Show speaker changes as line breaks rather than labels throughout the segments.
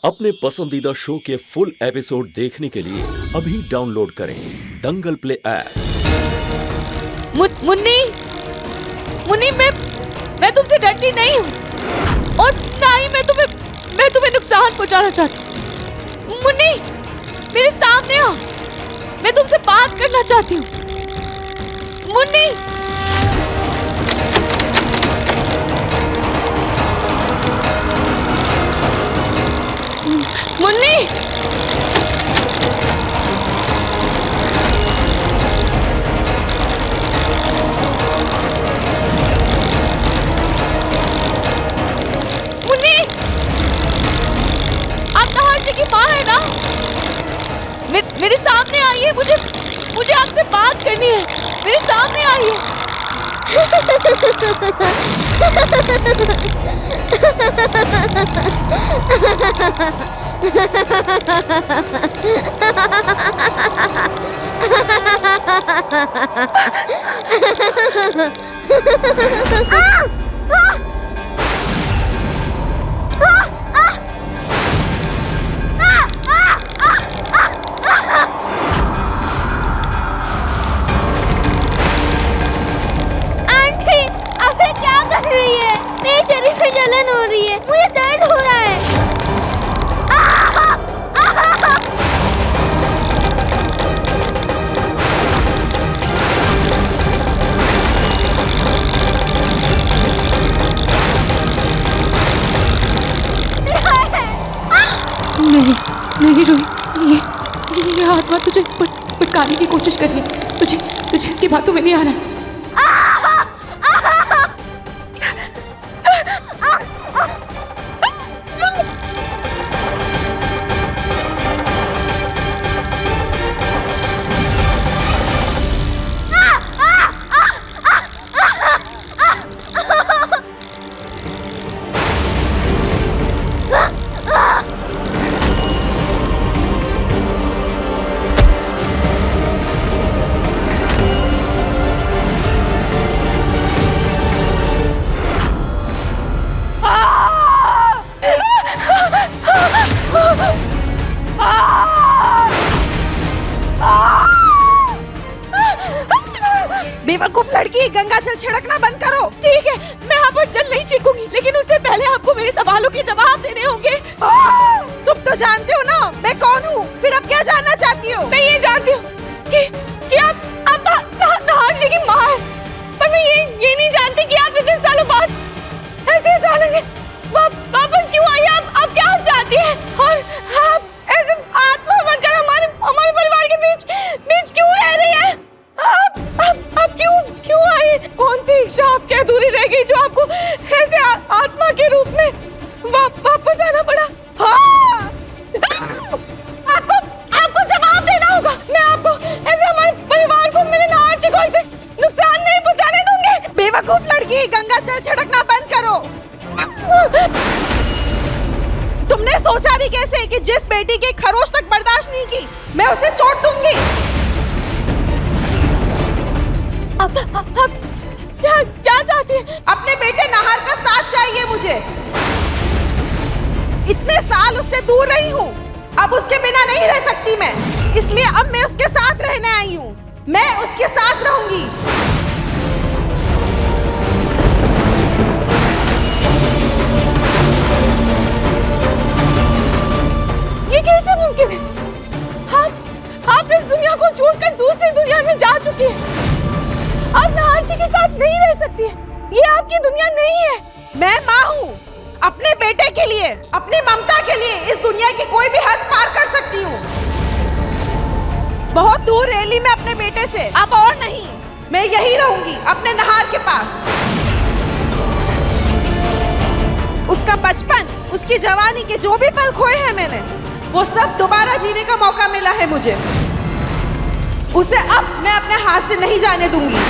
अपने पसंदीदा शो के फुल एपिसोड देखने के लिए अभी डाउनलोड करें दंगल प्ले ऐप।
मुन्नी, मुन्नी, मैं तुमसे डरती नहीं हूँ और ना ही मैं तुम्हें नुकसान पहुंचाना चाहती हूँ। मुन्नी, मेरे सामने आओ, मैं तुमसे बात करना चाहती हूँ। मुन्नी, मुन्नी, मुन्नी, आप नहार जी की माँ है ना? मेरे सामने आइए, मुझे आपसे बात करनी है। मेरे सामने आइए।
मेरे शरीर में जलन हो रही है, मुझे दर्द हो रहा है।
नहीं रोही, ये आत्मा तुझे भटकाने की कोशिश कर रही है। तुझे इसकी बातों में नहीं आना है।
बेवकूफ लड़की, गंगा जल छिड़कना बंद करो।
ठीक है, मैं यहाँ पर जल नहीं छिड़कूंगी, लेकिन उससे पहले आपको मेरे सवालों के जवाब देने होंगे।
तुम तो जानते हो ना मैं कौन हूँ, फिर अब क्या जानना चाहती हो?
मैं ये जानती हूँ कि आप नहार जी की माँ है, पर मैं ये नहीं जानती कि आप इतने सालों बाद ऐसे अचानक से वापस क्यों आई। आप क्या चाहती हैं और आप ऐसे आत्मा बनकर हमारे परिवार के बीच क्यों रह रही है? आप क्यों आई? कौन सी इच्छा आपकी अधूरी रह गई जो आपको ऐसे आत्मा के रूप में वापस आना पड़ा? हाँ! आपको जवाब देना होगा। मैं आपको ऐसे हमारे परिवार को मेरे नहार जी को ऐसे नुकसान नहीं पहुंचाने दूंगी।
बेवकूफ लड़की, गंगा जल छिड़कना बंद करो। तुमने सोचा भी कैसे कि जिस बेटी के खरोच तक बर्दाश्त नहीं की मैं उसे चोट दूंगी?
आप क्या चाहती हैं?
अपने बेटे नहार का साथ चाहिए मुझे। इतने साल उससे दूर रही हूँ, अब उसके बिना नहीं रह सकती मैं, इसलिए अब मैं उसके साथ रहने आई हूँ। मैं उसके साथ रहूंगी।
ये कैसे मुमकिन है? आप इस दुनिया को छोड़कर दूसरी दुनिया में जा चुकी हैं। आप नहार जी के साथ नहीं रह सकती हैं। ये आपकी दुनिया नहीं है।
मैं माँ हूँ, अपने बेटे के लिए, अपनी ममता के लिए इस दुनिया की कोई भी हद पार कर सकती हूँ। बहुत दूर रैली में अपने बेटे से, अब और नहीं। मैं यही रहूंगी अपने नहार के पास। उसका बचपन, उसकी जवानी के जो भी पल खोए हैं मैंने, वो सब दोबारा जीने का मौका मिला है मुझे। उसे अब मैं अपने हाथ से नहीं जाने दूंगी।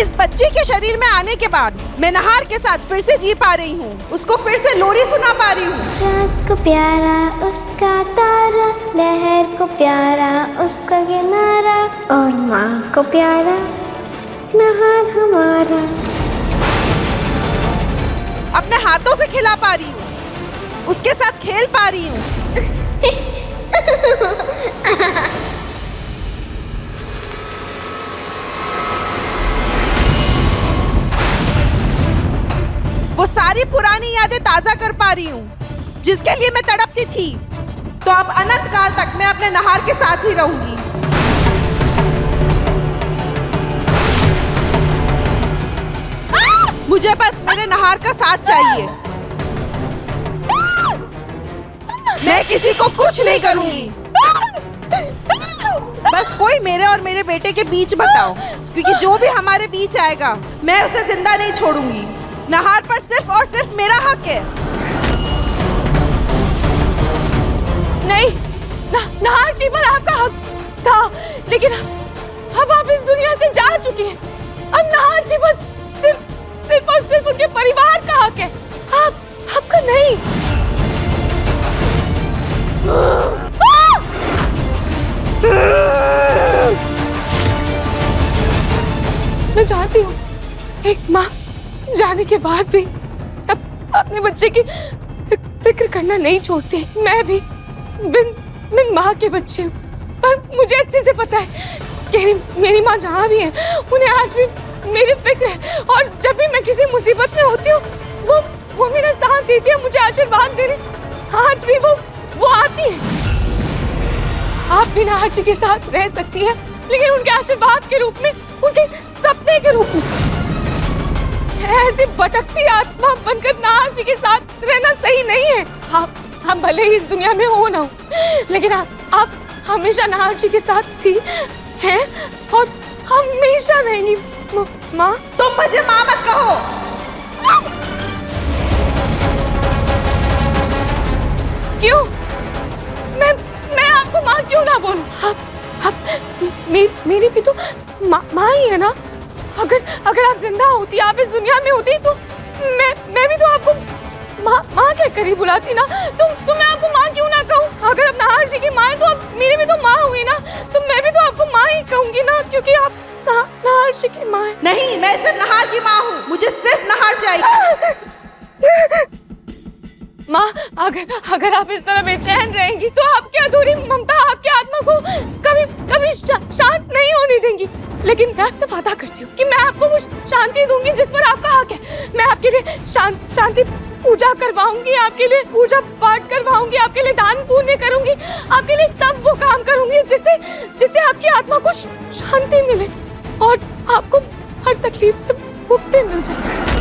इस बच्ची के शरीर में आने के बाद मैं नहार के साथ फिर से जी पा रही हूँ, उसको फिर से लोरी सुना पा रही हूँ।
रात को प्यारा उसका तारा, लहर को प्यारा उसका किनारा, और माँ को प्यारा नहार हमारा।
अपने हाथों से खिला पा रही हूँ। उसके साथ खेल पा रही हूँ। वो सारी पुरानी यादें ताजा कर पा रही हूँ जिसके लिए मैं तड़पती थी। तो अब अनंत काल तक मैं अपने नहार के साथ ही रहूंगी। मुझे बस मेरे नहार का साथ चाहिए। मैं किसी को कुछ नहीं करूंगी। बस कोई मेरे और मेरे बेटे के बीच बताओ, क्योंकि जो भी हमारे बीच आएगा मैं उसे जिंदा नहीं छोड़ूंगी। नहार पर सिर्फ और सिर्फ मेरा हक है।
नहीं, नहार जी पर आपका हक था, लेकिन अब आप इस दुनिया से जा चुकी हैं। अब नहार जी पर सिर्फ और सिर्फ उनके परिवार का हक है, आपका नहीं। मैं जानती हूँ एक माँ जाने के बाद भी अपने बच्चे की फिक्र करना नहीं छोड़ती। मैं भी बिन माँ के बच्चे हूँ, पर मुझे अच्छे से पता है कि मेरी माँ जहाँ भी है उन्हें आज भी मेरी फिक्र है। और जब भी मैं किसी मुसीबत में होती हूँ वो मेरा साथ देती है, मुझे आशीर्वाद देने आज भी वो आती है। आप भी नहार जी के साथ रह सकती हैं, लेकिन उनके आशीर्वाद के रूप में, उनके सपने के रूप में। ऐसी भटकती आत्मा बनकर नहार जी के साथ रहना सही नहीं है। आप भले ही इस दुनिया में हो ना हो, लेकिन आप हमेशा नहार जी के साथ थी हैं और हमेशा रहेंगी। माँ,
तुम मुझे माँ मत कहो।
क्यों? मैं आपको माँ क्यों ना बोलूं? आप मेरी भी तो माँ ही है ना। अगर आप जिंदा होती, आप इस दुनिया में होती, तो मैं भी तो आपको माँ कह कर ही बुलाती ना। तो मैं आपको माँ क्यों ना कहूँ? अगर आप नहार जी की माँ है तो आप मेरी भी तो माँ हुई ना, तो मैं भी तो आपको माँ ही कहूंगी ना, क्योंकि आप नहार जी की माँ है।
नहीं, मैं सिर्फ नहार की माँ हूँ, मुझे सिर्फ नहार चाहिए।
माँ, अगर आप इस तरह बेचैन रहेंगी तो आपकी अधूरी ममता आपकी आत्मा को कभी शांत नहीं होने देंगी। लेकिन मैं आपसे वादा करती हूँ कि मैं आपको वो शांति दूंगी जिस पर आपका हक है। मैं आपके लिए शांति पूजा करवाऊंगी, आपके लिए पूजा पाठ करवाऊंगी, आपके लिए दान पुण्य करूंगी, आपके लिए सब वो काम करूंगी जिससे आपकी आत्मा को शांति मिले और आपको हर तकलीफ से मुक्ति मिल जाए।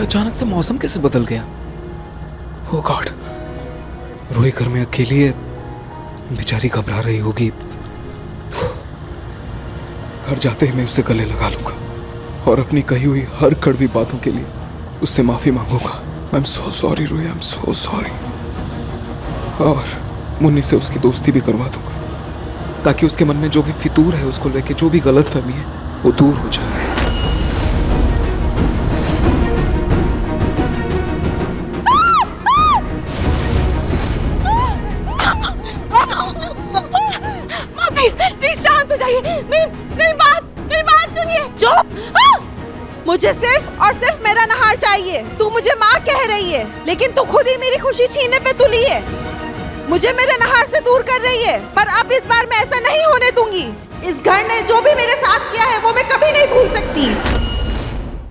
अचानक से मौसम कैसे बदल गया? ओह गॉड, रोही घर में अकेली है, बेचारी घबरा रही होगी। घर जाते ही मैं उससे गले लगा लूंगा और अपनी कही हुई हर कड़वी बातों के लिए उससे माफी मांगूंगा। आई एम सो सॉरी रोही, आई एम सो सॉरी। और मुन्नी से उसकी दोस्ती भी करवा दूंगा ताकि उसके मन में जो भी फितूर है, उसको लेके जो भी गलतफहमी है, वो दूर हो जाए।
शांत हो जाइए, मेरी बात सुनिए।
चुप! मुझे सिर्फ और सिर्फ मेरा नहार चाहिए। तू मुझे माँ कह रही है, लेकिन तू खुद ही मेरी खुशी छीनने पे तुली है। मुझे मेरे नहार से दूर कर रही है, पर अब इस बार मैं ऐसा नहीं होने दूंगी। इस घर ने जो भी मेरे साथ किया है वो मैं कभी नहीं भूल सकती।